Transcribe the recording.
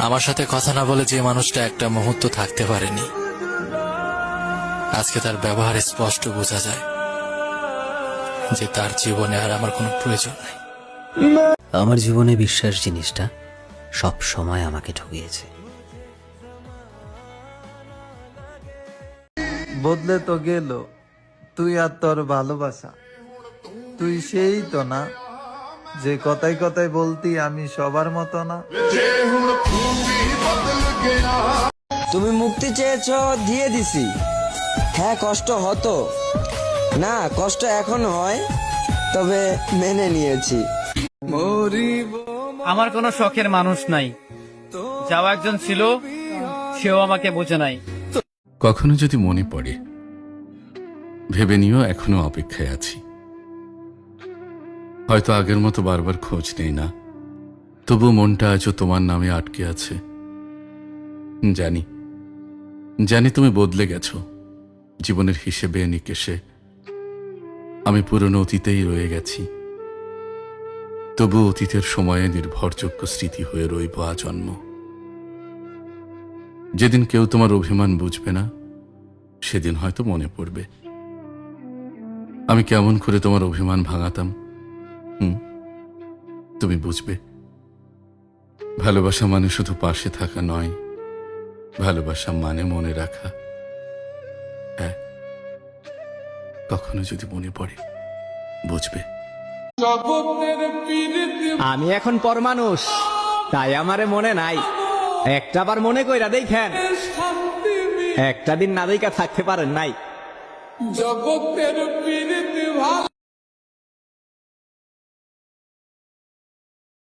আমার সাথে কথা না বলে যে মানুষটা একটা মুহূর্ত থাকতে পারেনি, আজকে তার ব্যবহারে স্পষ্ট বোঝা যায় যে তার জীবনে আর আমার কোনো প্রয়োজন নাই। আমার জীবনে বিশ্বাস জিনিসটা সব সময় আমাকে ঠকিয়েছে। বদলে তো গেল তুই আর তোর ভালোবাসা। তুই সেই তো না যে কথায় কথায় বলতি আমি সবার মতো না। তুমি মুক্তি চেয়েছ, দিয়ে দিছি। হ্যাঁ, কষ্ট হতো না, কষ্ট এখন হয়, তবে মেনে নিয়েছি। আমার কোনো শখের মানুষ নাই, যাও একজন ছিল, সেও আমাকে বোঝে নাই। কখনো যদি মনে পড়ে ভেবে নিও এখনো অপেক্ষায় আছি। হয়তো আগের মতো বারবার খোঁজ নেই না, তবু মনটা আজও তোমার নামে আটকে আছে। জানি জানি তুমি বদলে গেছো জীবনের হিসেবে নিকেশে। আমি পুরনো অতীতেই রয়ে গেছি, তবু অতীতের সময়ে নির্ভরযোগ্য স্মৃতি হয়ে রইব আজন্ম। যেদিন কেউ তোমার অভিমান বুঝবে না, সেদিন হয়তো মনে পড়বে আমি কেমন করে তোমার অভিমান ভাঙাতাম। তুমি বুঝবে ভালোবাসা মানে শুধু পাশে থাকা নয়, ভালোবাসা মানে মনে রাখা। হ্যাঁ, কখনো যদি মনে পড়ে বুঝবে। আমি এখন পর মানুষ, তাই আমারে মনে নাই। একটা বার মনে কইরা দেখেন, একটা দিন না দেখা থাকতে পারেন নাই। জগতের পীড়িত ভালো